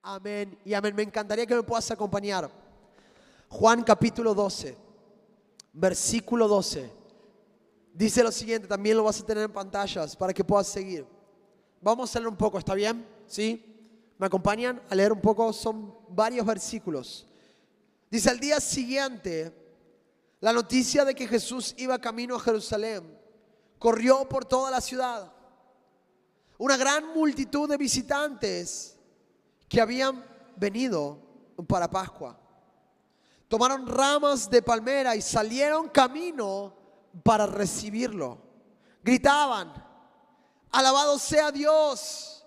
Amén y amén. Me encantaría que me puedas acompañar. Juan capítulo 12, versículo 12. Dice lo siguiente, también lo vas a tener en pantallas para que puedas seguir. Vamos a leer un poco, ¿está bien? ¿Sí? ¿Me acompañan a leer un poco? Son varios versículos. Dice, al día siguiente, la noticia de que Jesús iba camino a Jerusalén corrió por toda la ciudad. Una gran multitud de visitantes que habían venido para Pascua tomaron ramas de palmera y salieron camino para recibirlo. Gritaban: alabado sea Dios,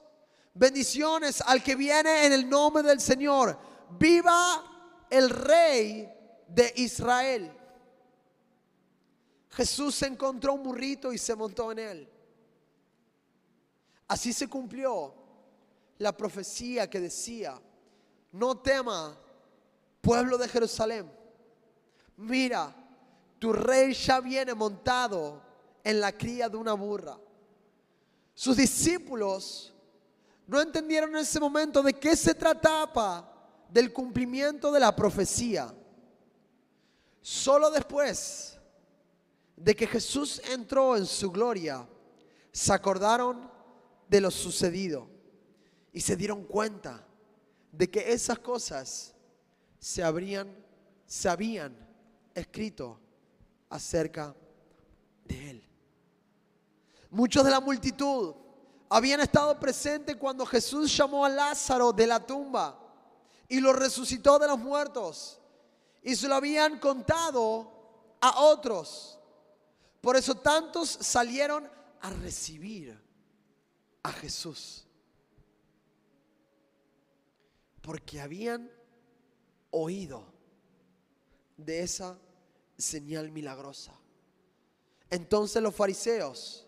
bendiciones al que viene en el nombre del Señor, viva el Rey de Israel. Jesús encontró un burrito y se montó en él. Así se cumplió la profecía que decía: no tema, pueblo de Jerusalén, mira, tu rey ya viene montado en la cría de una burra. Sus discípulos no entendieron en ese momento de qué se trataba del cumplimiento de la profecía. Solo después de que Jesús entró en su gloria, se acordaron de lo sucedido y se dieron cuenta de que esas cosas se habían escrito acerca de él. Muchos de la multitud habían estado presentes cuando Jesús llamó a Lázaro de la tumba y lo resucitó de los muertos, y se lo habían contado a otros. Por eso tantos salieron a recibir a Jesús, porque habían oído de esa señal milagrosa. Entonces los fariseos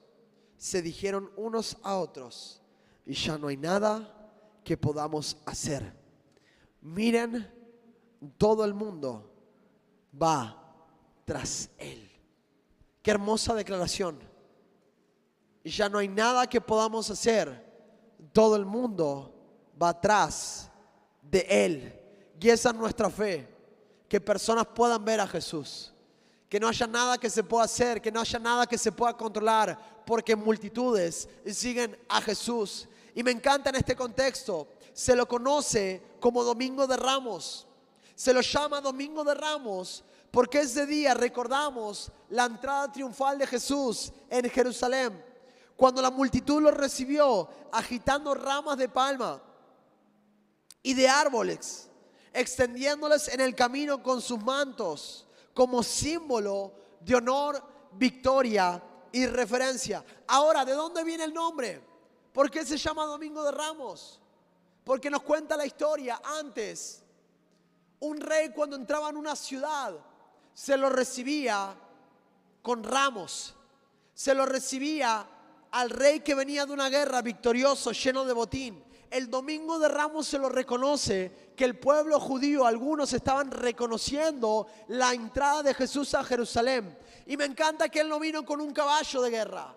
se dijeron unos a otros: y ya no hay nada que podamos hacer. Miren, todo el mundo va tras él. Qué hermosa declaración. Y ya no hay nada que podamos hacer. Todo el mundo va atrás de él. Y esa es nuestra fe, que personas puedan ver a Jesús, que no haya nada que se pueda hacer, que no haya nada que se pueda controlar, porque multitudes siguen a Jesús. Y me encanta en este contexto, se lo conoce como Domingo de Ramos, se lo llama Domingo de Ramos porque ese día recordamos la entrada triunfal de Jesús en Jerusalén, cuando la multitud lo recibió agitando ramas de palma y de árboles, extendiéndoles en el camino con sus mantos, como símbolo de honor, victoria y referencia. Ahora, ¿de dónde viene el nombre? ¿Por qué se llama Domingo de Ramos? Porque nos cuenta la historia. Antes, un rey, cuando entraba en una ciudad, se lo recibía con ramos. Se lo recibía al rey que venía de una guerra victorioso, lleno de botín. El Domingo de Ramos se lo reconoce que el pueblo judío, algunos estaban reconociendo la entrada de Jesús a Jerusalén. Y me encanta que él no vino con un caballo de guerra.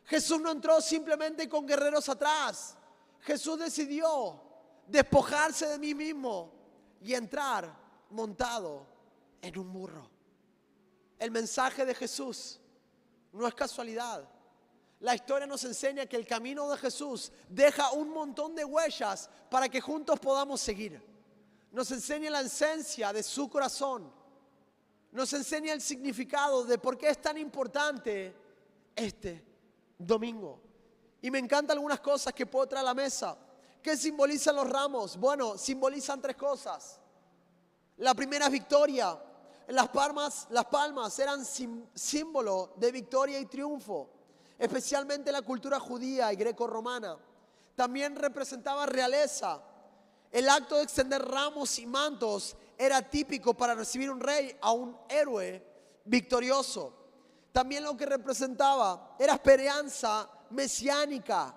Jesús no entró simplemente con guerreros atrás. Jesús decidió despojarse de mí mismo y entrar montado en un burro. El mensaje de Jesús no es casualidad. La historia nos enseña que el camino de Jesús deja un montón de huellas para que juntos podamos seguir. Nos enseña la esencia de su corazón. Nos enseña el significado de por qué es tan importante este domingo. Y me encantan algunas cosas que puedo traer a la mesa. ¿Qué simbolizan los ramos? Bueno, simbolizan tres cosas. La primera es victoria. Las palmas eran símbolo de victoria y triunfo, especialmente en la cultura judía y greco-romana. También representaba realeza. El acto de extender ramos y mantos era típico para recibir un rey, a un héroe victorioso. También lo que representaba era esperanza mesiánica.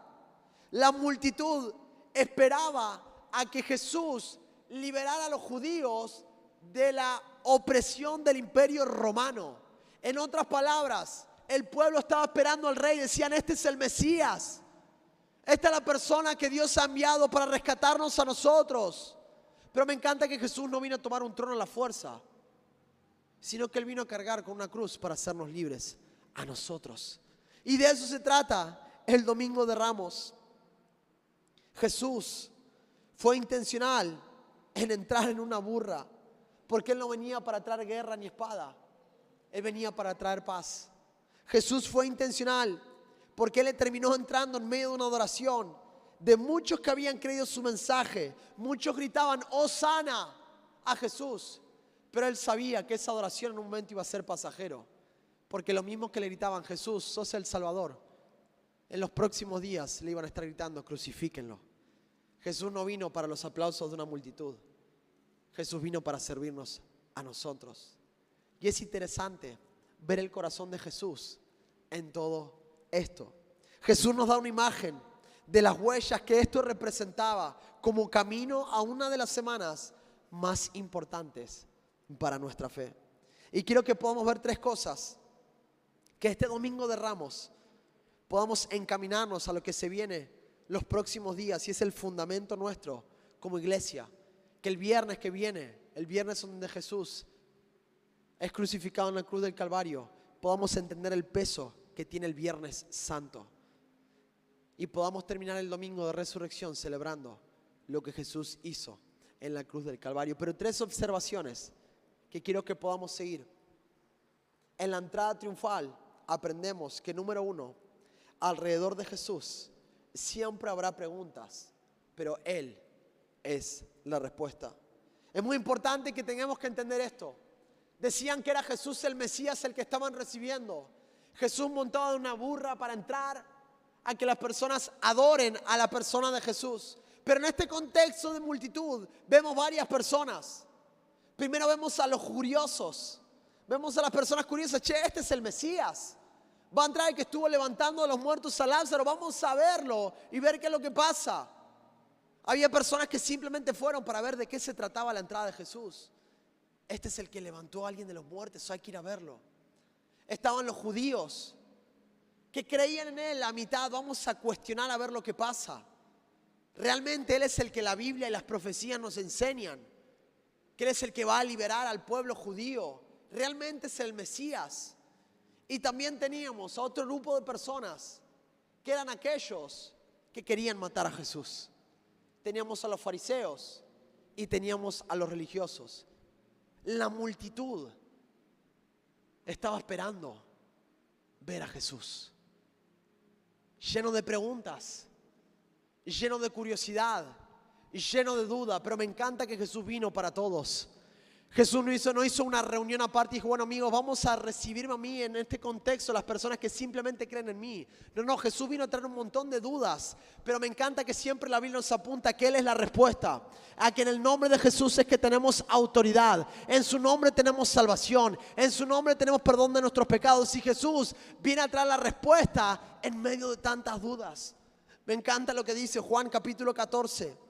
La multitud esperaba a que Jesús liberara a los judíos de la opresión del imperio romano. En otras palabras, el pueblo estaba esperando al rey, decían: este es el Mesías. Esta es la persona que Dios ha enviado para rescatarnos a nosotros. Pero me encanta que Jesús no vino a tomar un trono a la fuerza, sino que Él vino a cargar con una cruz para hacernos libres a nosotros. Y de eso se trata el Domingo de Ramos. Jesús fue intencional en entrar en una burra, porque Él no venía para traer guerra ni espada. Él venía para traer paz. Jesús fue intencional porque Él terminó entrando en medio de una adoración de muchos que habían creído su mensaje. Muchos gritaban Hosana a Jesús, pero Él sabía que esa adoración en un momento iba a ser pasajero, porque lo mismo que le gritaban Jesús, sos el Salvador, en los próximos días le iban a estar gritando crucifíquenlo. Jesús no vino para los aplausos de una multitud. Jesús vino para servirnos a nosotros. Y es interesante ver el corazón de Jesús en todo esto. Jesús nos da una imagen de las huellas que esto representaba como camino a una de las semanas más importantes para nuestra fe. Y quiero que podamos ver tres cosas. Que este Domingo de Ramos podamos encaminarnos a lo que se viene los próximos días, y es el fundamento nuestro como iglesia. Que el viernes que viene, el viernes donde Jesús es crucificado en la cruz del Calvario, podamos entender el peso que tiene el Viernes Santo y podamos terminar el domingo de resurrección celebrando lo que Jesús hizo en la cruz del Calvario. Pero tres observaciones que quiero que podamos seguir. En la entrada triunfal aprendemos que, número uno, alrededor de Jesús siempre habrá preguntas, pero Él es la respuesta. Es muy importante que tengamos que entender esto. Decían que era Jesús el Mesías el que estaban recibiendo. Jesús montado en una burra para entrar a que las personas adoren a la persona de Jesús. Pero en este contexto de multitud vemos varias personas. Primero vemos a los curiosos. Vemos a las personas curiosas. Che, este es el Mesías. Va a entrar el que estuvo levantando a los muertos a Lázaro. Vamos a verlo y ver qué es lo que pasa. Había personas que simplemente fueron para ver de qué se trataba la entrada de Jesús. Este es el que levantó a alguien de los muertos, hay que ir a verlo. Estaban los judíos que creían en Él, la mitad. Vamos a cuestionar a ver lo que pasa. Realmente Él es el que la Biblia y las profecías nos enseñan, que Él es el que va a liberar al pueblo judío. Realmente es el Mesías. Y también teníamos a otro grupo de personas que eran aquellos que querían matar a Jesús. Teníamos a los fariseos y teníamos a los religiosos. La multitud estaba esperando ver a Jesús, lleno de preguntas, lleno de curiosidad y lleno de duda. Pero me encanta que Jesús vino para todos. Jesús no hizo una reunión aparte y dijo, bueno amigos, vamos a recibirme a mí en este contexto, las personas que simplemente creen en mí. No, Jesús vino a traer un montón de dudas, pero me encanta que siempre la Biblia nos apunta a que Él es la respuesta, a que en el nombre de Jesús es que tenemos autoridad, en su nombre tenemos salvación, en su nombre tenemos perdón de nuestros pecados, y Jesús viene a traer la respuesta en medio de tantas dudas. Me encanta lo que dice Juan capítulo 14.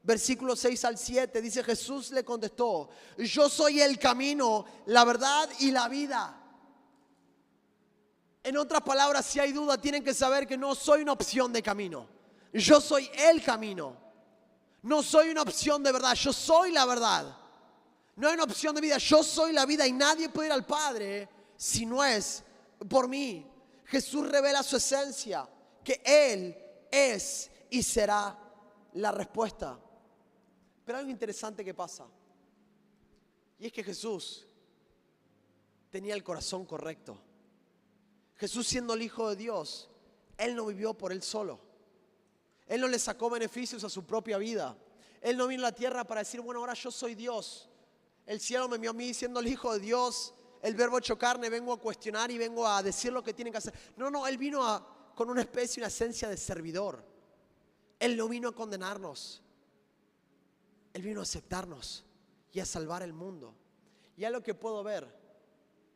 Versículos 6 al 7, dice: Jesús le contestó, yo soy el camino, la verdad y la vida. En otras palabras, si hay duda, tienen que saber que no soy una opción de camino. Yo soy el camino. No soy una opción de verdad, yo soy la verdad. No hay una opción de vida, yo soy la vida, y nadie puede ir al Padre si no es por mí. Jesús revela su esencia, que Él es y será la respuesta. Pero algo interesante que pasa, y es que Jesús tenía el corazón correcto. Jesús, siendo el Hijo de Dios, Él no vivió por Él solo. Él no le sacó beneficios a su propia vida. Él no vino a la tierra para decir, bueno, ahora yo soy Dios. El cielo me envió a mí siendo el Hijo de Dios. El verbo hecho carne, vengo a cuestionar y vengo a decir lo que tienen que hacer. No, Él vino con una especie, una esencia de servidor. Él no vino a condenarnos. Él vino a aceptarnos y a salvar el mundo. Ya lo que puedo ver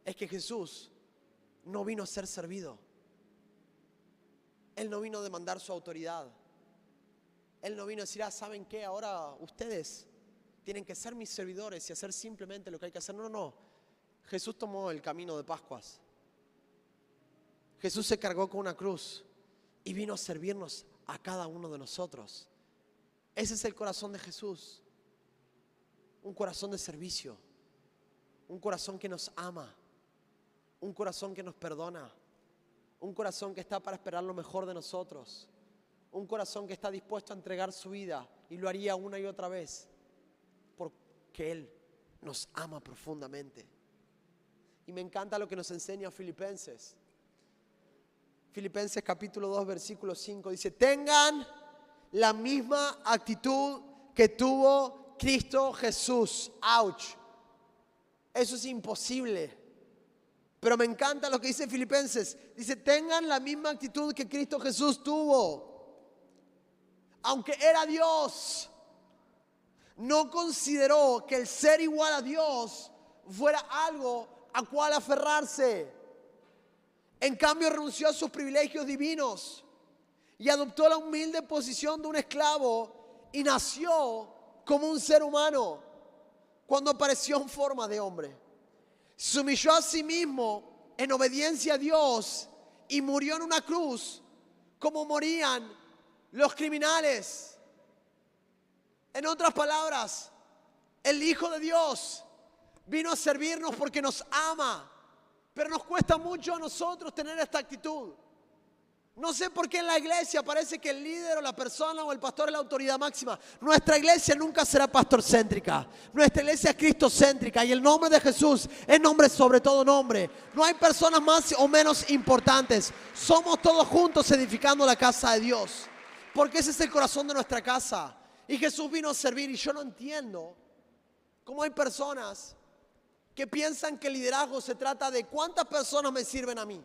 es que Jesús no vino a ser servido. Él no vino a demandar su autoridad. Él no vino a decir, ¿saben qué? Ahora ustedes tienen que ser mis servidores y hacer simplemente lo que hay que hacer. No. Jesús tomó el camino de Pascuas. Jesús se cargó con una cruz y vino a servirnos a cada uno de nosotros. Ese es el corazón de Jesús. Un corazón de servicio. Un corazón que nos ama. Un corazón que nos perdona. Un corazón que está para esperar lo mejor de nosotros. Un corazón que está dispuesto a entregar su vida y lo haría una y otra vez porque Él nos ama profundamente. Y me encanta lo que nos enseña Filipenses. Filipenses capítulo 2 versículo 5 dice: tengan la misma actitud que tuvo Cristo Jesús. ¡Auch! Eso es imposible. Pero me encanta lo que dice Filipenses. Dice: tengan la misma actitud que Cristo Jesús tuvo. Aunque era Dios, no consideró que el ser igual a Dios fuera algo a cual aferrarse. En cambio, renunció a sus privilegios divinos y adoptó la humilde posición de un esclavo y nació como un ser humano cuando apareció en forma de hombre. Se humilló a sí mismo en obediencia a Dios y murió en una cruz como morían los criminales. En otras palabras, el Hijo de Dios vino a servirnos porque nos ama, pero nos cuesta mucho a nosotros tener esta actitud. No sé por qué en la iglesia parece que el líder o la persona o el pastor es la autoridad máxima. Nuestra iglesia nunca será pastorcéntrica. Nuestra iglesia es cristocéntrica y el nombre de Jesús es nombre sobre todo nombre. No hay personas más o menos importantes. Somos todos juntos edificando la casa de Dios, porque ese es el corazón de nuestra casa. Y Jesús vino a servir, y yo no entiendo cómo hay personas que piensan que el liderazgo se trata de cuántas personas me sirven a mí.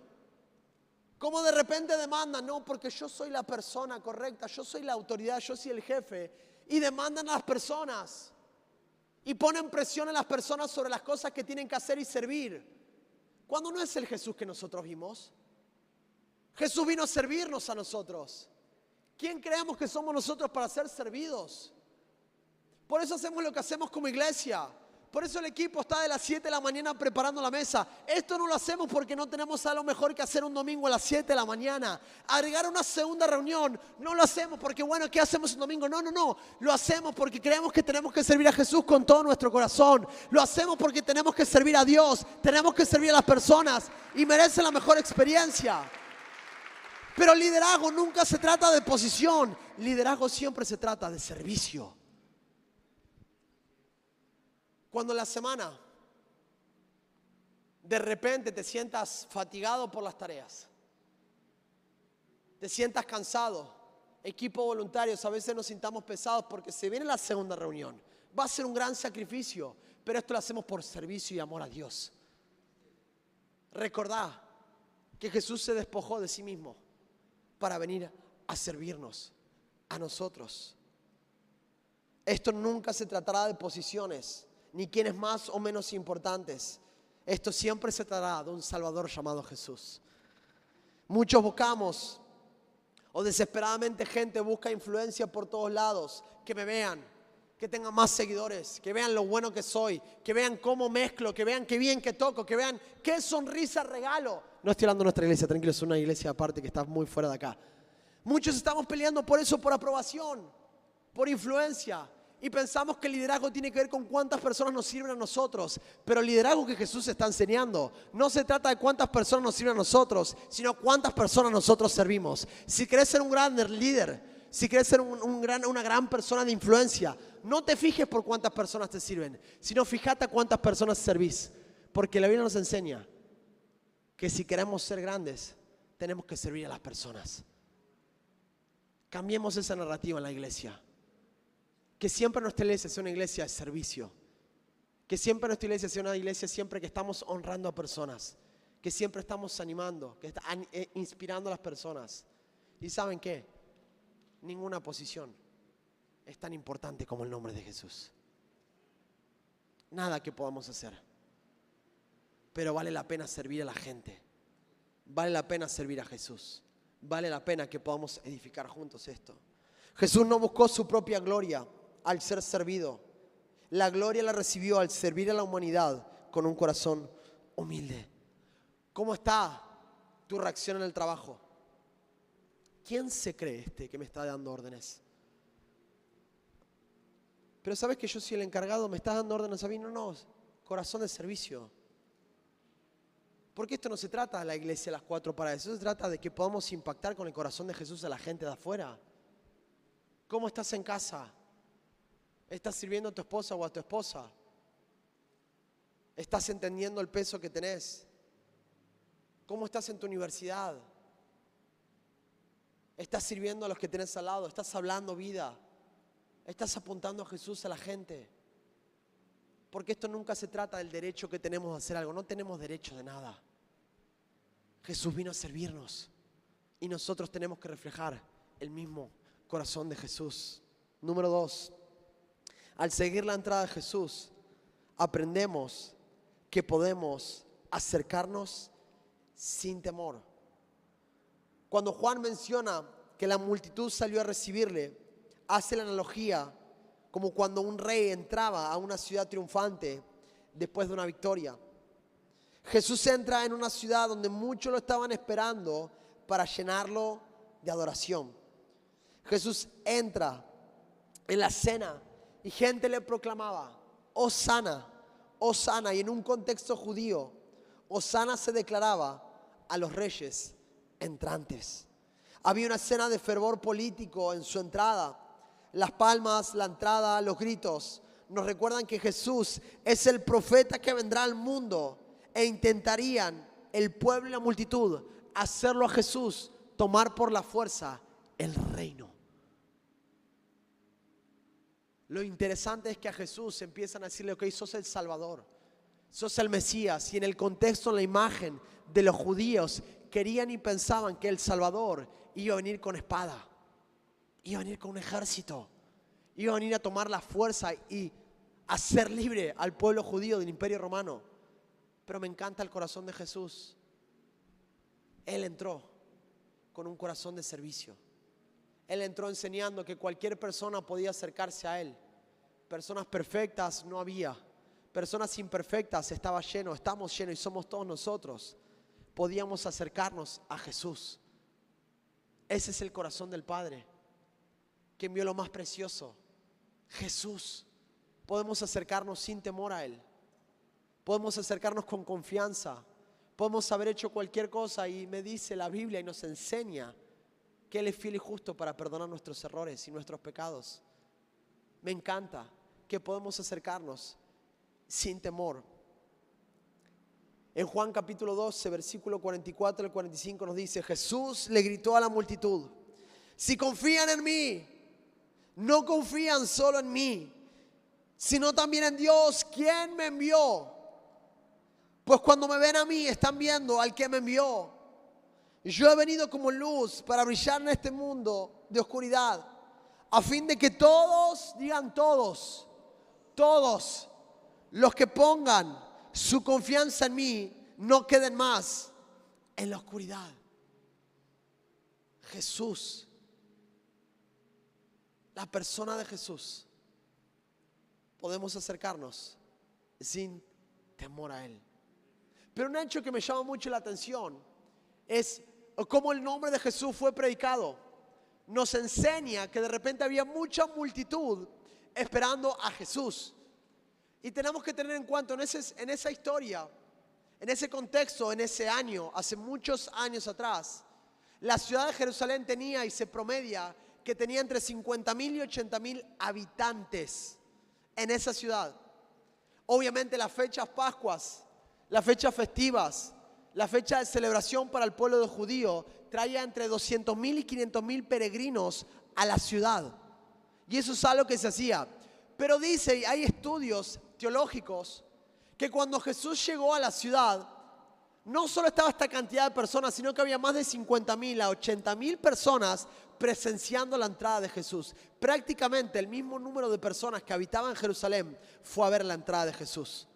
Como de repente demandan, no, porque yo soy la persona correcta, yo soy la autoridad, yo soy el jefe. Y demandan a las personas. Y ponen presión en las personas sobre las cosas que tienen que hacer y servir. Cuando no es el Jesús que nosotros vimos. Jesús vino a servirnos a nosotros. ¿Quién creemos que somos nosotros para ser servidos? Por eso hacemos lo que hacemos como iglesia. Por eso el equipo está de las 7 de la mañana preparando la mesa. Esto no lo hacemos porque no tenemos algo mejor que hacer un domingo a las 7 de la mañana. Agregar una segunda reunión, no lo hacemos porque, bueno, ¿qué hacemos un domingo? No. Lo hacemos porque creemos que tenemos que servir a Jesús con todo nuestro corazón. Lo hacemos porque tenemos que servir a Dios. Tenemos que servir a las personas y merecen la mejor experiencia. Pero liderazgo nunca se trata de posición. Liderazgo siempre se trata de servicio. Cuando en la semana de repente te sientas fatigado por las tareas, te sientas cansado, equipo voluntarios, a veces nos sintamos pesados porque se viene la segunda reunión. Va a ser un gran sacrificio, pero esto lo hacemos por servicio y amor a Dios. Recordá que Jesús se despojó de sí mismo para venir a servirnos a nosotros. Esto nunca se tratará de posiciones, ni quienes más o menos importantes. Esto siempre se tratará de un Salvador llamado Jesús. Muchos buscamos, o desesperadamente gente busca influencia por todos lados, que me vean, que tengan más seguidores, que vean lo bueno que soy, que vean cómo mezclo, que vean qué bien que toco, que vean qué sonrisa regalo. No estoy hablando de nuestra iglesia, tranquilo, es una iglesia aparte que está muy fuera de acá. Muchos estamos peleando por eso, por aprobación, por influencia. Y pensamos que el liderazgo tiene que ver con cuántas personas nos sirven a nosotros. Pero el liderazgo que Jesús está enseñando no se trata de cuántas personas nos sirven a nosotros, sino cuántas personas nosotros servimos. Si querés ser un gran líder, si querés ser una gran persona de influencia, no te fijes por cuántas personas te sirven, sino fíjate a cuántas personas servís. Porque la Biblia nos enseña que si queremos ser grandes, tenemos que servir a las personas. Cambiemos esa narrativa en la iglesia. Que siempre nuestra iglesia sea una iglesia de servicio. Que siempre nuestra iglesia sea una iglesia siempre que estamos honrando a personas. Que siempre estamos animando, que inspirando a las personas. ¿Y saben qué? Ninguna posición es tan importante como el nombre de Jesús. Nada que podamos hacer. Pero vale la pena servir a la gente. Vale la pena servir a Jesús. Vale la pena que podamos edificar juntos esto. Jesús no buscó su propia gloria al ser servido. La gloria la recibió al servir a la humanidad con un corazón humilde. ¿Cómo está tu reacción en el trabajo? ¿quién se cree este que me está dando órdenes? Pero ¿sabes que yo soy el encargado? ¿Me estás dando órdenes a mí? No, corazón de servicio. Porque esto no se trata de la iglesia de las 4 paredes, eso se trata de que podamos impactar con el corazón de Jesús a la gente de afuera. ¿Cómo estás en casa? ¿Estás sirviendo a tu esposa o a tu esposa? ¿Estás entendiendo el peso que tenés? ¿Cómo estás en tu universidad? ¿Estás sirviendo a los que tenés al lado? ¿Estás hablando vida? ¿Estás apuntando a Jesús a la gente? Porque esto nunca se trata del derecho que tenemos a hacer algo. No tenemos derecho de nada. Jesús vino a servirnos y nosotros tenemos que reflejar el mismo corazón de Jesús. Número 2, al seguir la entrada de Jesús, aprendemos que podemos acercarnos sin temor. Cuando Juan menciona que la multitud salió a recibirle, hace la analogía como cuando un rey entraba a una ciudad triunfante después de una victoria. Jesús entra en una ciudad donde muchos lo estaban esperando para llenarlo de adoración. Jesús entra en la cena y gente le proclamaba, Hosana, Hosana. Y en un contexto judío, Hosana se declaraba a los reyes entrantes. Había una escena de fervor político en su entrada. Las palmas, la entrada, los gritos nos recuerdan que Jesús es el profeta que vendrá al mundo, e intentarían el pueblo y la multitud hacerlo a Jesús tomar por la fuerza el reino. Lo interesante es que a Jesús empiezan a decirle, ok, sos el Salvador, sos el Mesías. Y en el contexto, en la imagen de los judíos, querían y pensaban que el Salvador iba a venir con espada, iba a venir con un ejército, iba a venir a tomar la fuerza y hacer libre al pueblo judío del Imperio Romano. Pero me encanta el corazón de Jesús. Él entró con un corazón de servicio. Él entró enseñando que cualquier persona podía acercarse a Él. Personas perfectas no había. Personas imperfectas estaba lleno, estamos llenos y somos todos nosotros. Podíamos acercarnos a Jesús. Ese es el corazón del Padre, que envió lo más precioso, Jesús. Podemos acercarnos sin temor a Él. Podemos acercarnos con confianza. Podemos haber hecho cualquier cosa y me dice la Biblia y nos enseña que Él es fiel y justo para perdonar nuestros errores y nuestros pecados. Me encanta que podemos acercarnos sin temor. En Juan capítulo 12, versículo 44 al 45 nos dice, Jesús le gritó a la multitud, si confían en mí, no confían solo en mí, sino también en Dios, quien me envió. Pues cuando me ven a mí, están viendo al que me envió. Yo he venido como luz para brillar en este mundo de oscuridad, a fin de que todos, digan todos los que pongan su confianza en mí, no queden más en la oscuridad. Jesús, la persona de Jesús, podemos acercarnos sin temor a Él. Pero un hecho que me llama mucho la atención es cómo el nombre de Jesús fue predicado. Nos enseña que de repente había mucha multitud esperando a Jesús. Y tenemos que tener en cuenta en esa historia, en ese contexto, en ese año, hace muchos años atrás, la ciudad de Jerusalén tenía y se promedia que tenía entre 50,000 y 80,000 habitantes en esa ciudad. Obviamente las fechas Pascuas, las fechas festivas, la fecha de celebración para el pueblo judío traía entre 200,000 y 500,000 peregrinos a la ciudad. Y eso es algo que se hacía. Pero dice, y hay estudios teológicos, que cuando Jesús llegó a la ciudad, no solo estaba esta cantidad de personas, sino que había más de 50,000 a 80,000 personas presenciando la entrada de Jesús. Prácticamente el mismo número de personas que habitaban en Jerusalén fue a ver la entrada de Jesús.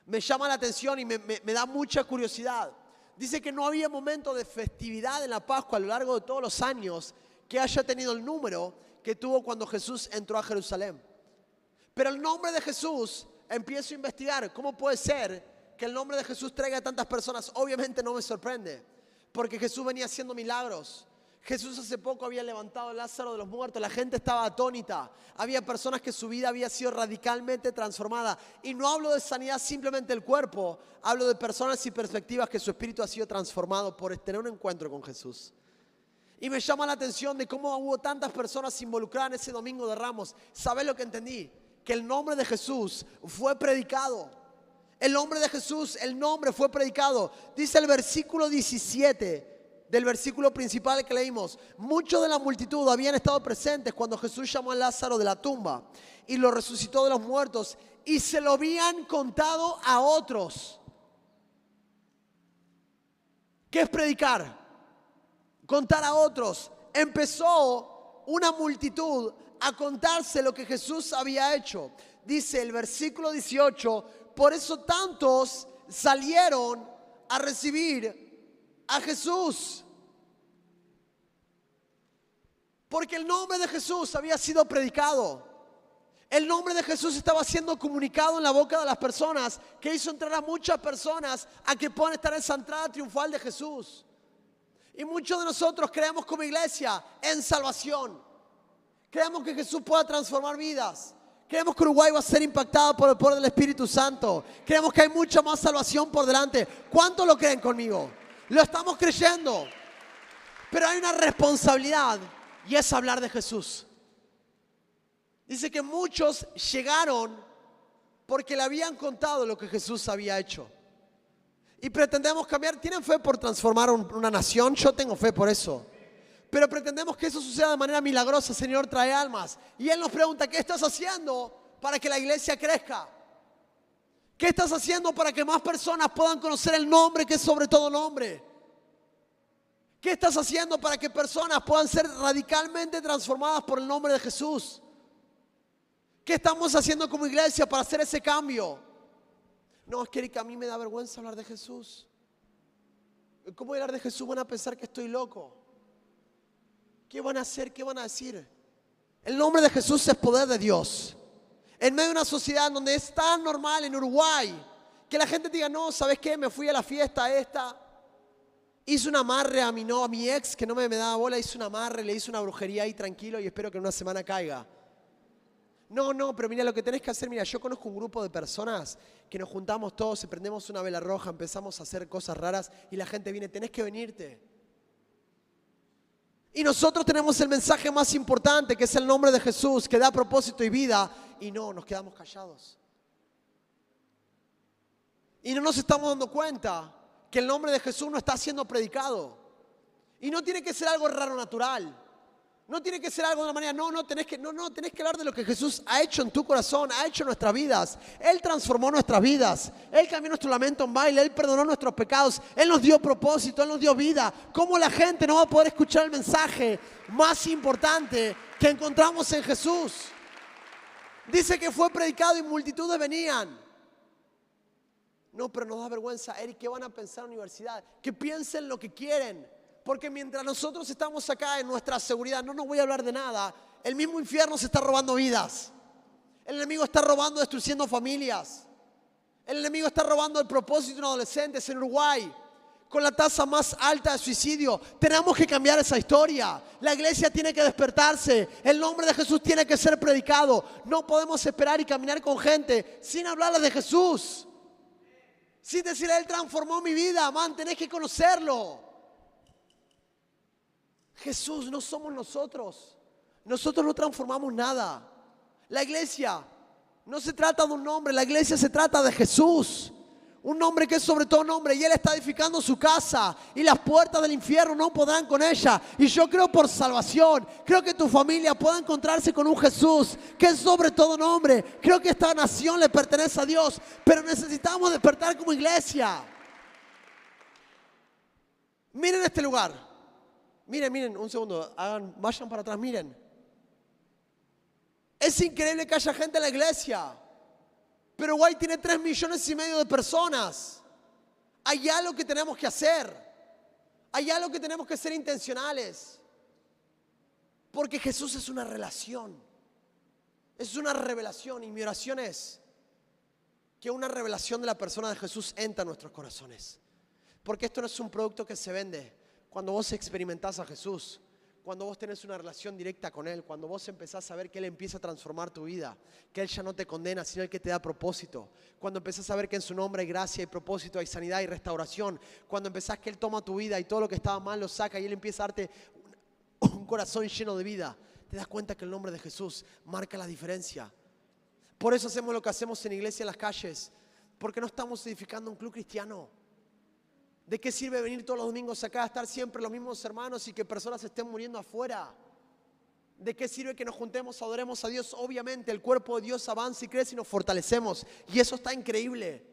Me llama la atención y me da mucha curiosidad. Dice que no había momento de festividad en la Pascua a lo largo de todos los años que haya tenido el número que tuvo cuando Jesús entró a Jerusalén. Pero el nombre de Jesús, empiezo a investigar, ¿cómo puede ser que el nombre de Jesús traiga a tantas personas? Obviamente no me sorprende, porque Jesús venía haciendo milagros. Jesús hace poco había levantado a Lázaro de los muertos. La gente estaba atónita. Había personas que su vida había sido radicalmente transformada. Y no hablo de sanidad simplemente del cuerpo. Hablo de personas y perspectivas que su espíritu ha sido transformado por tener un encuentro con Jesús. Y me llama la atención de cómo hubo tantas personas involucradas en ese domingo de Ramos. ¿Sabes lo que entendí? Que el nombre de Jesús fue predicado. El nombre de Jesús, el nombre fue predicado. Dice el versículo 17 del versículo principal que leímos: muchos de la multitud habían estado presentes cuando Jesús llamó a Lázaro de la tumba y lo resucitó de los muertos, y se lo habían contado a otros. ¿Qué es predicar? Contar a otros. Empezó una multitud a contarse lo que Jesús había hecho. Dice el versículo 18: por eso tantos salieron a recibir a Jesús, porque el nombre de Jesús había sido predicado. El nombre de Jesús estaba siendo comunicado en la boca de las personas, que hizo entrar a muchas personas a que puedan estar en esa entrada triunfal de Jesús. Y muchos de nosotros creemos como iglesia en salvación. Creemos que Jesús pueda transformar vidas. Creemos que Uruguay va a ser impactado por el poder del Espíritu Santo. Creemos que hay mucha más salvación por delante. ¿Cuántos lo creen conmigo? Lo estamos creyendo. Pero hay una responsabilidad, y es hablar de Jesús. Dice que muchos llegaron porque le habían contado lo que Jesús había hecho. Y pretendemos cambiar. ¿Tienen fe por transformar una nación? Yo tengo fe por eso. Pero pretendemos que eso suceda de manera milagrosa. Señor, trae almas. Y Él nos pregunta: ¿qué estás haciendo para que la iglesia crezca? ¿Qué estás haciendo para que más personas puedan conocer el nombre que es sobre todo nombre? ¿Qué estás haciendo para que personas puedan ser radicalmente transformadas por el nombre de Jesús? ¿Qué estamos haciendo como iglesia para hacer ese cambio? No, es que a mí me da vergüenza hablar de Jesús. ¿Cómo voy a hablar de Jesús? Van a pensar que estoy loco. ¿Qué van a hacer? ¿Qué van a decir? El nombre de Jesús es poder de Dios. En medio de una sociedad donde es tan normal en Uruguay que la gente diga: no, ¿sabes qué? Me fui a la fiesta esta, hice un amarre a mi ex que no me daba bola, hice un amarre, le hice una brujería ahí tranquilo y espero que en una semana caiga. No, pero mira, lo que tenés que hacer, mira, yo conozco un grupo de personas que nos juntamos todos, prendemos una vela roja, empezamos a hacer cosas raras y la gente viene: tenés que venirte. Y nosotros tenemos el mensaje más importante, que es el nombre de Jesús, que da propósito y vida, y no, nos quedamos callados. Y no nos estamos dando cuenta que el nombre de Jesús no está siendo predicado. Y no tiene que ser algo raro natural. No tiene que ser algo de una manera, tenés que hablar de lo que Jesús ha hecho en tu corazón, ha hecho en nuestras vidas. Él transformó nuestras vidas. Él cambió nuestro lamento en baile. Él perdonó nuestros pecados. Él nos dio propósito. Él nos dio vida. ¿Cómo la gente no va a poder escuchar el mensaje más importante que encontramos en Jesús? Dice que fue predicado y multitudes venían. No, pero nos da vergüenza, Eric. ¿Qué van a pensar en la universidad? Que piensen lo que quieren. Porque mientras nosotros estamos acá en nuestra seguridad, no voy a hablar de nada, el mismo infierno se está robando vidas. El enemigo está robando, destruyendo familias. El enemigo está robando el propósito de adolescentes en Uruguay, con la tasa más alta de suicidio. Tenemos que cambiar esa historia. La iglesia tiene que despertarse. El nombre de Jesús tiene que ser predicado. No podemos esperar y caminar con gente sin hablarles de Jesús. Sin decir: Él transformó mi vida, man, tenés que conocerlo. Jesús no somos nosotros. Nosotros no transformamos nada. La iglesia no se trata de un nombre, la iglesia se trata de Jesús. Un nombre que es sobre todo nombre, y Él está edificando su casa y las puertas del infierno no podrán con ella. Y yo creo por salvación, creo que tu familia pueda encontrarse con un Jesús que es sobre todo nombre. Creo que esta nación le pertenece a Dios, pero necesitamos despertar como iglesia. Miren este lugar. Miren, un segundo, vayan para atrás, miren. Es increíble que haya gente en la iglesia, pero Uruguay tiene 3,5 millones de personas. Hay algo que tenemos que hacer. Hay algo que tenemos que ser intencionales. Porque Jesús es una relación. Es una revelación, y mi oración es que una revelación de la persona de Jesús entre a nuestros corazones. Porque esto no es un producto que se vende. Cuando vos experimentás a Jesús, cuando vos tenés una relación directa con Él, cuando vos empezás a ver que Él empieza a transformar tu vida, que Él ya no te condena, sino el que te da propósito. Cuando empezás a ver que en su nombre hay gracia, hay propósito, hay sanidad, hay restauración. Cuando empezás que Él toma tu vida y todo lo que estaba mal lo saca y Él empieza a darte un corazón lleno de vida. Te das cuenta que el nombre de Jesús marca la diferencia. Por eso hacemos lo que hacemos en iglesia en las calles, porque no estamos edificando un club cristiano. ¿De qué sirve venir todos los domingos acá, estar siempre los mismos hermanos y que personas estén muriendo afuera? ¿De qué sirve que nos juntemos, adoremos a Dios? Obviamente el cuerpo de Dios avanza y crece y nos fortalecemos. Y eso está increíble.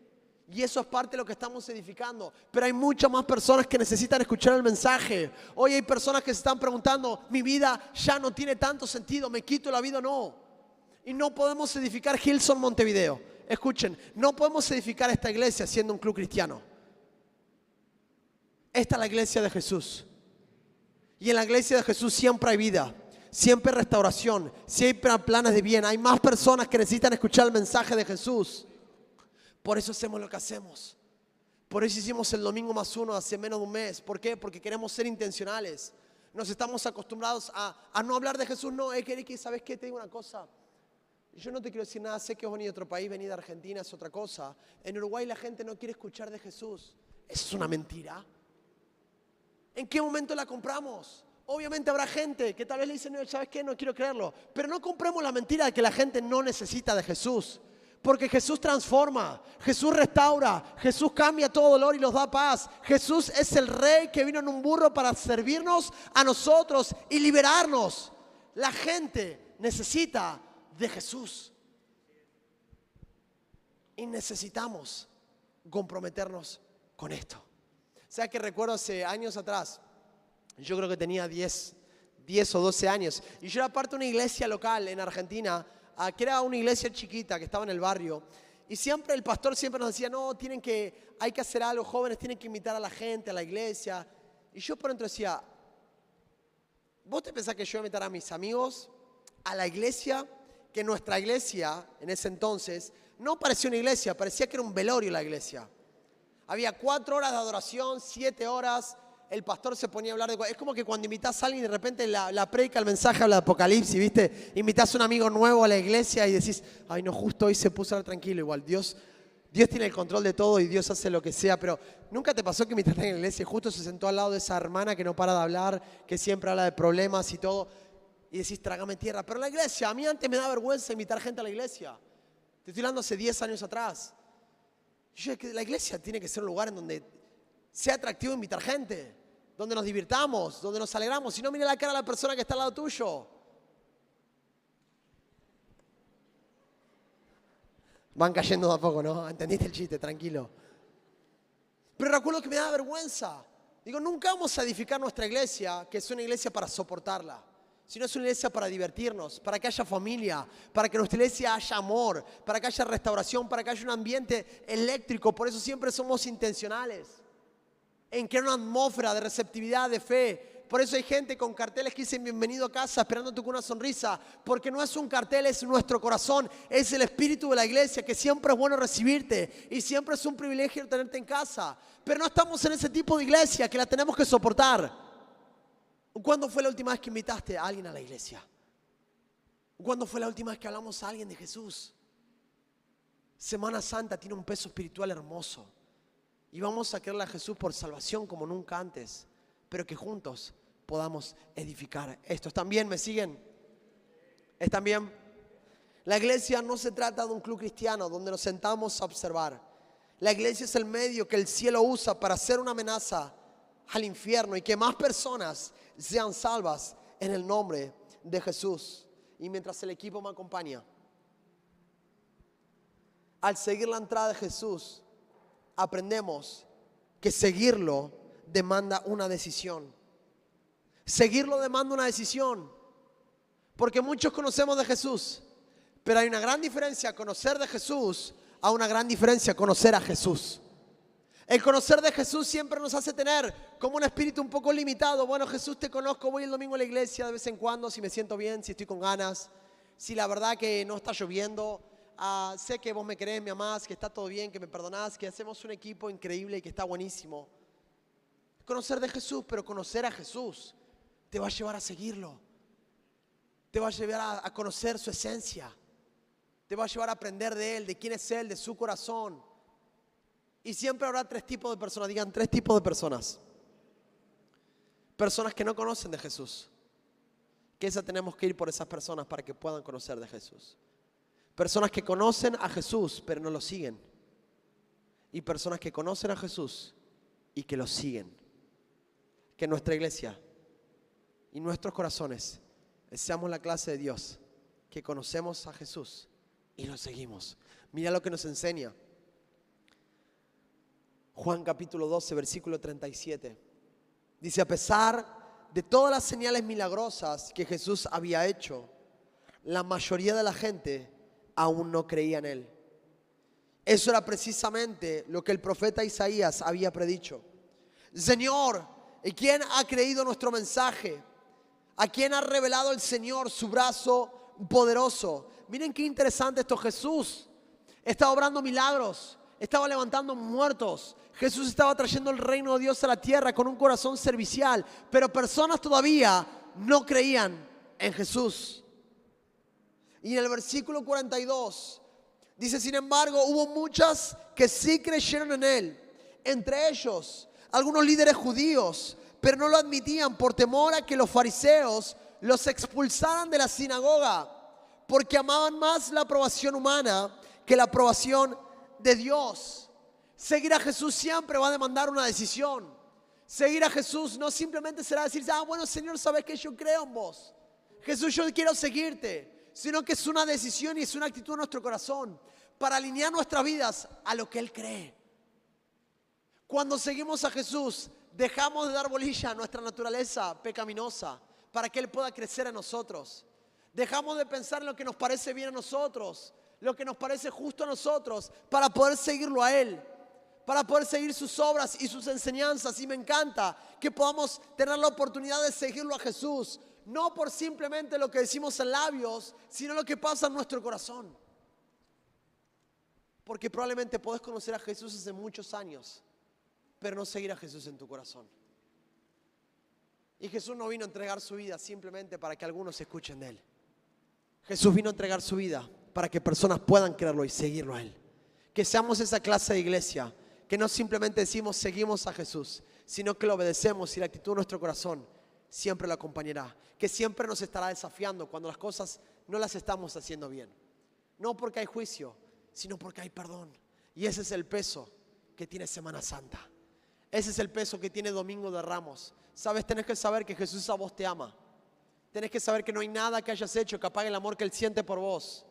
Y eso es parte de lo que estamos edificando. Pero hay muchas más personas que necesitan escuchar el mensaje. Hoy hay personas que se están preguntando, mi vida ya no tiene tanto sentido, ¿me quito la vida o no? Y no podemos edificar Hillsong Montevideo. Escuchen, no podemos edificar esta iglesia siendo un club cristiano. Esta es la iglesia de Jesús. Y en la iglesia de Jesús siempre hay vida, siempre hay restauración, siempre hay planes de bien. Hay más personas que necesitan escuchar el mensaje de Jesús. Por eso hacemos lo que hacemos. Por eso hicimos el Domingo Más Uno hace menos de un mes. ¿Por qué? Porque queremos ser intencionales. Nos estamos acostumbrados a no hablar de Jesús. No, que ¿sabes qué? Te digo una cosa. Yo no te quiero decir nada. Sé que has venido de otro país, venir de Argentina es otra cosa. En Uruguay la gente no quiere escuchar de Jesús. Eso es una mentira. ¿En qué momento la compramos? Obviamente habrá gente que tal vez le dice, no, ¿sabes qué? No quiero creerlo. Pero no compremos la mentira de que la gente no necesita de Jesús. Porque Jesús transforma, Jesús restaura, Jesús cambia todo dolor y nos da paz. Jesús es el Rey que vino en un burro para servirnos a nosotros y liberarnos. La gente necesita de Jesús. Y necesitamos comprometernos con esto. O sea que recuerdo hace años atrás, yo creo que tenía 10 o 12 años, y yo era parte de una iglesia local en Argentina, que era una iglesia chiquita que estaba en el barrio, y siempre el pastor siempre nos decía, no, hay que hacer algo, jóvenes tienen que invitar a la gente a la iglesia, y yo por dentro decía, ¿vos te pensás que yo iba a invitar a mis amigos a la iglesia? Que nuestra iglesia en ese entonces no parecía una iglesia, parecía que era un velorio la iglesia. Había 4 horas de adoración, 7 horas, el pastor se ponía a hablar de... Es como que cuando invitas a alguien y de repente la predica, el mensaje habla de Apocalipsis, ¿viste? Invitas a un amigo nuevo a la iglesia y decís, ay no, justo hoy se puso a hablar tranquilo. Igual Dios tiene el control de todo y Dios hace lo que sea, pero ¿nunca te pasó que invitaste a la iglesia y justo se sentó al lado de esa hermana que no para de hablar, que siempre habla de problemas y todo, y decís, trágame tierra? Pero la iglesia, a mí antes me da vergüenza invitar gente a la iglesia. Te estoy hablando hace 10 años atrás. La iglesia tiene que ser un lugar en donde sea atractivo invitar gente, donde nos divirtamos, donde nos alegramos. Si no, mira la cara a la persona que está al lado tuyo. Van cayendo de a poco, ¿no? ¿Entendiste el chiste? Tranquilo. Pero recuerdo que me da vergüenza. Digo, nunca vamos a edificar nuestra iglesia, que es una iglesia para soportarla, sino es una iglesia para divertirnos, para que haya familia, para que en nuestra iglesia haya amor, para que haya restauración, para que haya un ambiente eléctrico. Por eso siempre somos intencionales en crear una atmósfera de receptividad, de fe. Por eso hay gente con carteles que dicen bienvenido a casa, esperándote con una sonrisa, porque no es un cartel, es nuestro corazón, es el espíritu de la iglesia, que siempre es bueno recibirte y siempre es un privilegio tenerte en casa. Pero no estamos en ese tipo de iglesia que la tenemos que soportar. ¿Cuándo fue la última vez que invitaste a alguien a la iglesia? ¿Cuándo fue la última vez que hablamos a alguien de Jesús? Semana Santa tiene un peso espiritual hermoso. Y vamos a creerle a Jesús por salvación como nunca antes. Pero que juntos podamos edificar esto. ¿Están bien? ¿Me siguen? ¿Están bien? La iglesia no se trata de un club cristiano donde nos sentamos a observar. La iglesia es el medio que el cielo usa para hacer una amenaza al infierno y que más personas sean salvas en el nombre de Jesús. Y mientras el equipo me acompaña, al seguir la entrada de Jesús, aprendemos que seguirlo demanda una decisión. Seguirlo demanda una decisión. Porque muchos conocemos de Jesús, pero hay una gran diferencia conocer de Jesús a una gran diferencia conocer a Jesús. El conocer de Jesús siempre nos hace tener como un espíritu un poco limitado. Bueno, Jesús, te conozco, voy el domingo a la iglesia de vez en cuando, si me siento bien, si estoy con ganas, si la verdad que no está lloviendo, sé que vos me querés, me amás, que está todo bien, que me perdonás, que hacemos un equipo increíble y que está buenísimo. Conocer de Jesús, pero conocer a Jesús te va a llevar a seguirlo. Te va a llevar a conocer su esencia. Te va a llevar a aprender de Él, de quién es Él, de su corazón. Y siempre habrá tres tipos de personas. Digan, tres tipos de personas. Personas que no conocen de Jesús. Que tenemos que ir por esas personas para que puedan conocer de Jesús. Personas que conocen a Jesús pero no lo siguen. Y personas que conocen a Jesús y que lo siguen. Que nuestra iglesia y nuestros corazones seamos la clase de Dios que conocemos a Jesús y lo seguimos. Mira lo que nos enseña Juan capítulo 12, versículo 37. Dice, a pesar de todas las señales milagrosas que Jesús había hecho, la mayoría de la gente aún no creía en Él. Eso era precisamente lo que el profeta Isaías había predicho. Señor, ¿quién ha creído nuestro mensaje? ¿A quién ha revelado el Señor su brazo poderoso? Miren qué interesante esto. Jesús estaba obrando milagros, estaba levantando muertos. Jesús estaba trayendo el reino de Dios a la tierra con un corazón servicial. Pero personas todavía no creían en Jesús. Y en el versículo 42 dice, sin embargo, hubo muchas que sí creyeron en Él. Entre ellos, algunos líderes judíos, pero no lo admitían por temor a que los fariseos los expulsaran de la sinagoga, porque amaban más la aprobación humana que la aprobación de Dios. Seguir a Jesús siempre va a demandar una decisión. Seguir a Jesús no simplemente será decir, bueno, Señor, sabes que yo creo en vos. Jesús, yo quiero seguirte. Sino que es una decisión y es una actitud en nuestro corazón para alinear nuestras vidas a lo que Él cree. Cuando seguimos a Jesús, dejamos de dar bolilla a nuestra naturaleza pecaminosa para que Él pueda crecer en nosotros. Dejamos de pensar en lo que nos parece bien a nosotros, lo que nos parece justo a nosotros, para poder seguirlo a Él, para poder seguir sus obras y sus enseñanzas. Y me encanta que podamos tener la oportunidad de seguirlo a Jesús, no por simplemente lo que decimos en labios, sino lo que pasa en nuestro corazón. Porque probablemente podés conocer a Jesús hace muchos años, pero no seguir a Jesús en tu corazón. Y Jesús no vino a entregar su vida simplemente para que algunos escuchen de Él. Jesús vino a entregar su vida para que personas puedan creerlo y seguirlo a Él. Que seamos esa clase de iglesia que no simplemente decimos seguimos a Jesús, sino que lo obedecemos y la actitud de nuestro corazón siempre lo acompañará. Que siempre nos estará desafiando cuando las cosas no las estamos haciendo bien. No porque hay juicio, sino porque hay perdón. Y ese es el peso que tiene Semana Santa. Ese es el peso que tiene Domingo de Ramos. Sabes, tenés que saber que Jesús a vos te ama. Tenés que saber que no hay nada que hayas hecho que apague el amor que Él siente por vos.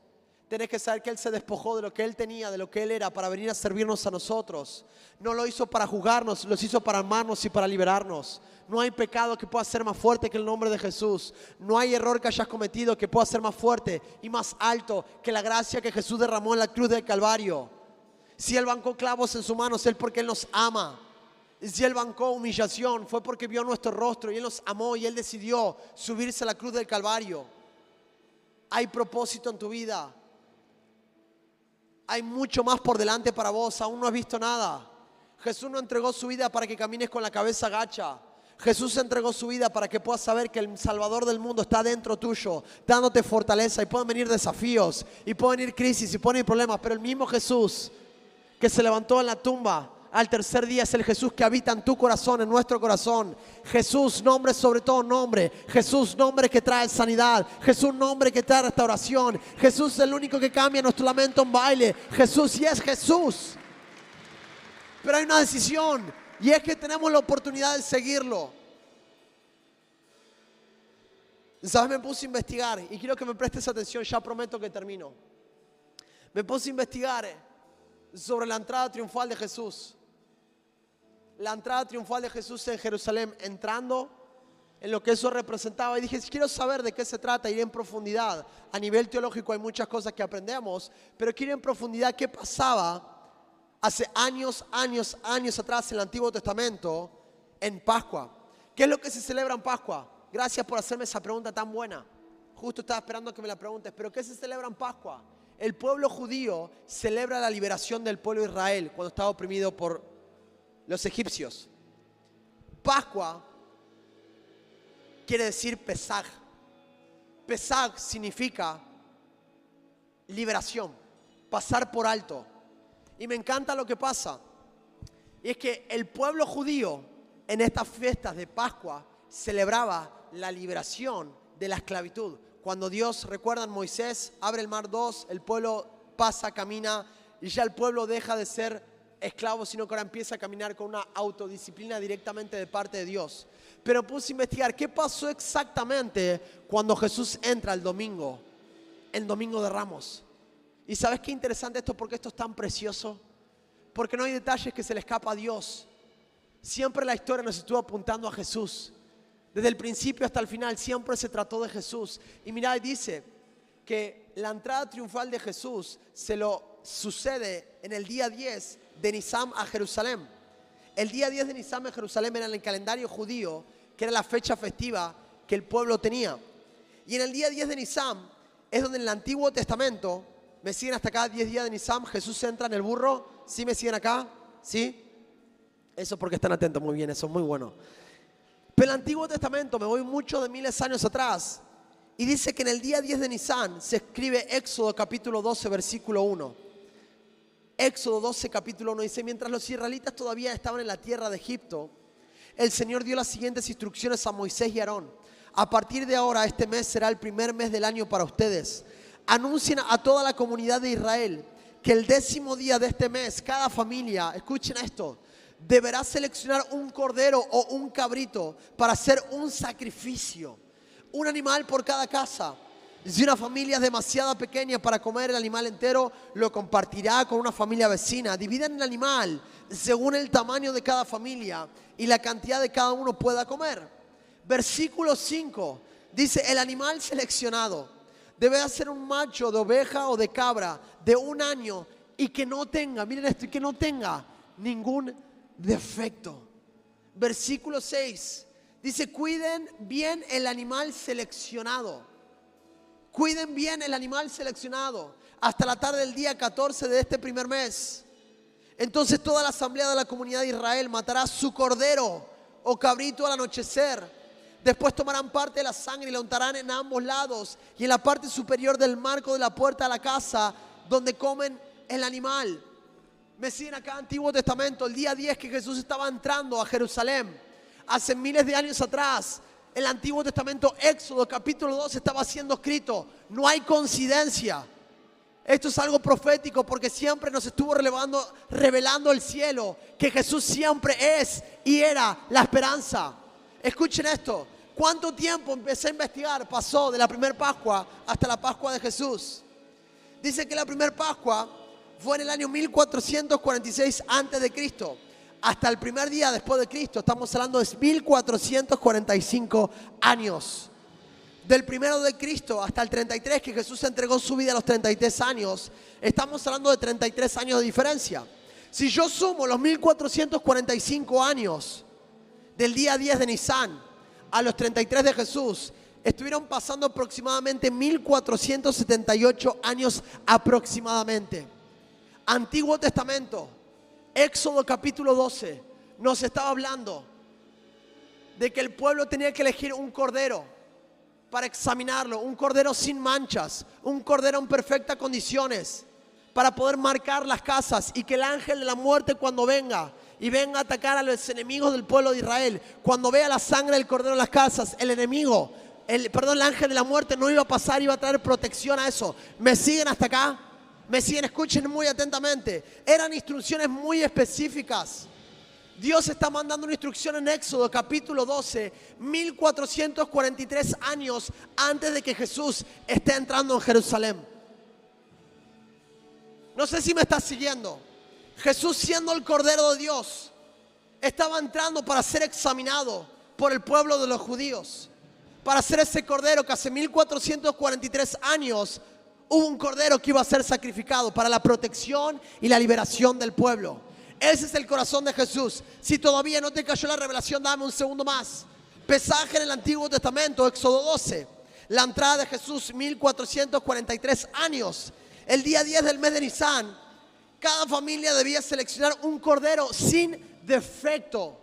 Tenés que saber que Él se despojó de lo que Él tenía, de lo que Él era, para venir a servirnos a nosotros. No lo hizo para juzgarnos, lo hizo para amarnos y para liberarnos. No hay pecado que pueda ser más fuerte que el nombre de Jesús. No hay error que hayas cometido que pueda ser más fuerte y más alto que la gracia que Jesús derramó en la cruz del Calvario. Si Él bancó clavos en sus manos, es porque Él nos ama. Si Él bancó humillación, fue porque vio nuestro rostro y Él nos amó y Él decidió subirse a la cruz del Calvario. Hay propósito en tu vida. Hay mucho más por delante para vos. Aún no has visto nada. Jesús no entregó su vida para que camines con la cabeza gacha. Jesús entregó su vida para que puedas saber que el Salvador del mundo está dentro tuyo, dándote fortaleza. Y pueden venir desafíos, y pueden venir crisis, y pueden venir problemas. Pero el mismo Jesús que se levantó en la tumba al tercer día es el Jesús que habita en tu corazón, en nuestro corazón. Jesús, nombre sobre todo nombre. Jesús, nombre que trae sanidad. Jesús, nombre que trae restauración. Jesús es el único que cambia nuestro lamento en baile. Jesús, y es Jesús. Pero hay una decisión, y es que tenemos la oportunidad de seguirlo. ¿Sabes? Me puse a investigar, y quiero que me prestes atención, ya prometo que termino. Me puse a investigar sobre la entrada triunfal de Jesús. La entrada triunfal de Jesús en Jerusalén, entrando en lo que eso representaba. Y dije, quiero saber de qué se trata, ir en profundidad. A nivel teológico hay muchas cosas que aprendemos, pero quiero ir en profundidad qué pasaba hace años atrás en el Antiguo Testamento, en Pascua. ¿Qué es lo que se celebra en Pascua? Gracias por hacerme esa pregunta tan buena. Justo estaba esperando que me la preguntes. ¿Pero qué se celebra en Pascua? El pueblo judío celebra la liberación del pueblo de Israel cuando estaba oprimido por los egipcios. Pascua quiere decir Pesaj. Pesaj significa liberación, pasar por alto. Y me encanta lo que pasa. Y es que el pueblo judío en estas fiestas de Pascua celebraba la liberación de la esclavitud. Cuando Dios, recuerdan, Moisés abre el mar 2, el pueblo pasa, camina y ya el pueblo deja de ser esclavo, sino que ahora empieza a caminar con una autodisciplina directamente de parte de Dios. Pero puse a investigar qué pasó exactamente cuando Jesús entra el domingo de Ramos. Y ¿sabes qué interesante esto? Porque esto es tan precioso. Porque no hay detalles que se le escapa a Dios. Siempre la historia nos estuvo apuntando a Jesús. Desde el principio hasta el final siempre se trató de Jesús. Y mirá, dice que la entrada triunfal de Jesús se lo sucede en el día 10 de Nisan a Jerusalén. El día 10 de Nisan en Jerusalén era en el calendario judío, que era la fecha festiva que el pueblo tenía. Y en el día 10 de Nisan es donde en el Antiguo Testamento, ¿me siguen hasta acá? 10 días de Nisan, Jesús entra en el burro. ¿Sí me siguen acá? ¿Sí? Eso porque están atentos, muy bien, eso es muy bueno. Pero el Antiguo Testamento, me voy mucho de miles de años atrás, y dice que en el día 10 de Nisan se escribe Éxodo capítulo 12, versículo 1. Éxodo 12, capítulo 1 dice: mientras los israelitas todavía estaban en la tierra de Egipto, el Señor dio las siguientes instrucciones a Moisés y Aarón. A partir de ahora, este mes será el primer mes del año para ustedes. Anuncien a toda la comunidad de Israel que el 10º día de este mes, cada familia, escuchen esto, deberá seleccionar un cordero o un cabrito para hacer un sacrificio. Un animal por cada casa. Si una familia es demasiado pequeña para comer el animal entero, lo compartirá con una familia vecina. Dividan el animal según el tamaño de cada familia y la cantidad de cada uno pueda comer. Versículo 5 dice: el animal seleccionado debe ser un macho de oveja o de cabra de 1 año y que no tenga, miren esto, y que no tenga ningún defecto. Versículo 6 dice: cuiden bien el animal seleccionado. Cuiden bien el animal seleccionado hasta la tarde del día 14 de este primer mes. Entonces toda la asamblea de la comunidad de Israel matará su cordero o cabrito al anochecer. Después tomarán parte de la sangre y la untarán en ambos lados y en la parte superior del marco de la puerta de la casa donde comen el animal. Me siguen acá, Antiguo Testamento, el día 10 que Jesús estaba entrando a Jerusalén, hace miles de años atrás. El Antiguo Testamento, Éxodo capítulo 2 estaba siendo escrito. No hay coincidencia. Esto es algo profético porque siempre nos estuvo revelando el cielo que Jesús siempre es y era la esperanza. Escuchen esto. ¿Cuánto tiempo, empecé a investigar, pasó de la primera Pascua hasta la Pascua de Jesús? Dice que la primera Pascua fue en el año 1446 antes de Cristo. Hasta el primer día después de Cristo, estamos hablando de 1445 años. Del primero de Cristo hasta el 33, que Jesús entregó su vida a los 33 años, estamos hablando de 33 años de diferencia. Si yo sumo los 1445 años del día 10 de Nisan a los 33 de Jesús, estuvieron pasando aproximadamente 1478 años aproximadamente. Antiguo Testamento, Éxodo capítulo 12 nos estaba hablando de que el pueblo tenía que elegir un cordero para examinarlo, un cordero sin manchas, un cordero en perfectas condiciones para poder marcar las casas y que el ángel de la muerte cuando venga y venga a atacar a los enemigos del pueblo de Israel, cuando vea la sangre del cordero en las casas, el ángel de la muerte no iba a pasar, iba a traer protección a eso. ¿Me siguen hasta acá? Me siguen, escuchen muy atentamente. Eran instrucciones muy específicas. Dios está mandando una instrucción en Éxodo capítulo 12, 1443 años antes de que Jesús esté entrando en Jerusalén. No sé si me estás siguiendo. Jesús, siendo el Cordero de Dios, estaba entrando para ser examinado por el pueblo de los judíos. Para ser ese Cordero que hace 1443 años hubo un cordero que iba a ser sacrificado para la protección y la liberación del pueblo. Ese es el corazón de Jesús. Si todavía no te cayó la revelación, dame un segundo más. Pesaje en el Antiguo Testamento, Éxodo 12. La entrada de Jesús, 1443 años. El día 10 del mes de Nisan, cada familia debía seleccionar un cordero sin defecto.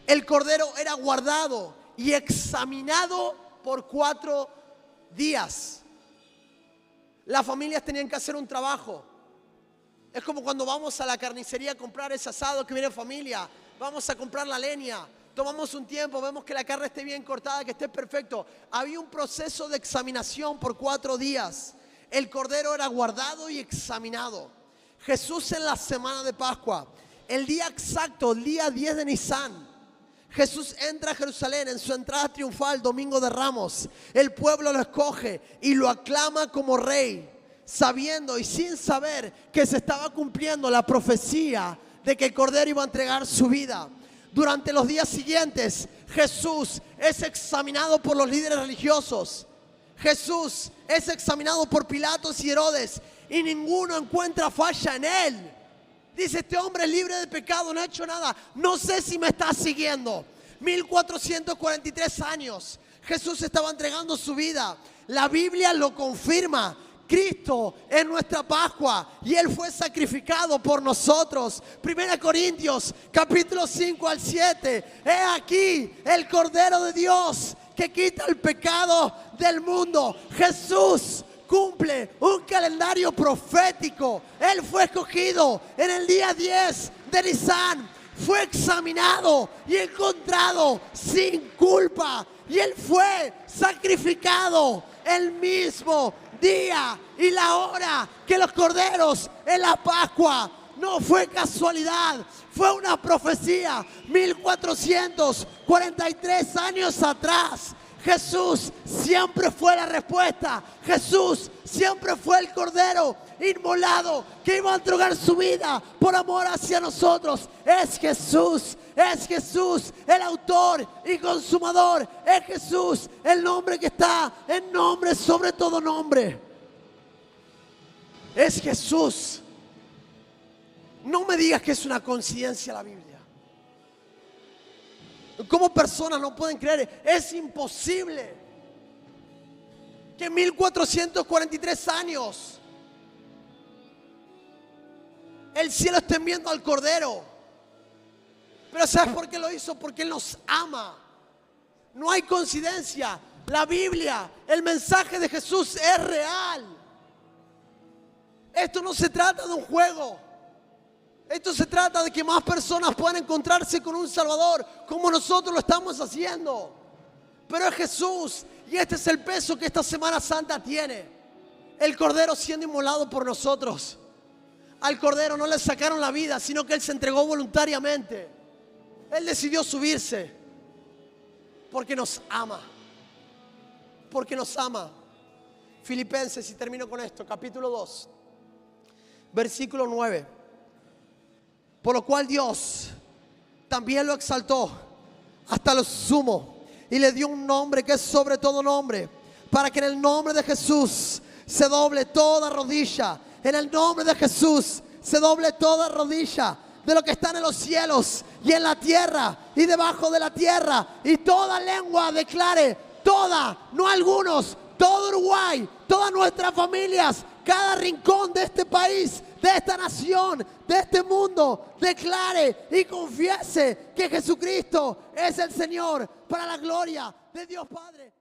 El cordero era guardado y examinado por 4 días. Las familias tenían que hacer un trabajo. Es como cuando vamos a la carnicería a comprar ese asado que viene en familia. Vamos a comprar la leña. Tomamos un tiempo, vemos que la carne esté bien cortada, que esté perfecto. Había un proceso de examinación por 4 días. El cordero era guardado y examinado. Jesús en la semana de Pascua, el día exacto, el día 10 de Nisan, Jesús entra a Jerusalén en su entrada triunfal, Domingo de Ramos. El pueblo lo escoge y lo aclama como rey, sabiendo y sin saber que se estaba cumpliendo la profecía de que el cordero iba a entregar su vida. Durante los días siguientes, Jesús es examinado por los líderes religiosos. Jesús es examinado por Pilatos y Herodes y ninguno encuentra falla en él. Dice, este hombre es libre de pecado, no ha hecho nada. No sé si me está siguiendo. 1443 años. Jesús estaba entregando su vida. La Biblia lo confirma. Cristo es nuestra Pascua y Él fue sacrificado por nosotros. 1 Corintios capítulo 5 al 7. He aquí el Cordero de Dios que quita el pecado del mundo. Jesús cumple un calendario profético. Él fue escogido en el día 10 de Nisan. Fue examinado y encontrado sin culpa. Y Él fue sacrificado el mismo día y la hora que los corderos en la Pascua. No fue casualidad, fue una profecía. 1443 años atrás. Jesús siempre fue la respuesta. Jesús siempre fue el cordero inmolado que iba a entregar su vida por amor hacia nosotros. Es Jesús el autor y consumador. Es Jesús el nombre que está en nombre sobre todo nombre. Es Jesús. No me digas que es una coincidencia la Biblia. ¿Cómo personas no pueden creer? Es imposible que en 1443 años el cielo esté viendo al Cordero. Pero ¿sabes por qué lo hizo? Porque Él nos ama. No hay coincidencia. La Biblia, el mensaje de Jesús es real. Esto no se trata de un juego. Esto se trata de que más personas puedan encontrarse con un Salvador como nosotros lo estamos haciendo. Pero es Jesús y este es el peso que esta Semana Santa tiene. El Cordero siendo inmolado por nosotros. Al Cordero no le sacaron la vida, sino que Él se entregó voluntariamente. Él decidió subirse porque nos ama. Porque nos ama. Filipenses, y termino con esto, capítulo 2, versículo 9. Por lo cual Dios también lo exaltó hasta lo sumo y le dio un nombre que es sobre todo nombre, para que en el nombre de Jesús se doble toda rodilla. En el nombre de Jesús se doble toda rodilla de lo que están en los cielos y en la tierra y debajo de la tierra, y toda lengua declare, toda, no algunos, todo Uruguay, todas nuestras familias, cada rincón de este país, de esta nación, de este mundo, declare y confiese que Jesucristo es el Señor, para la gloria de Dios Padre.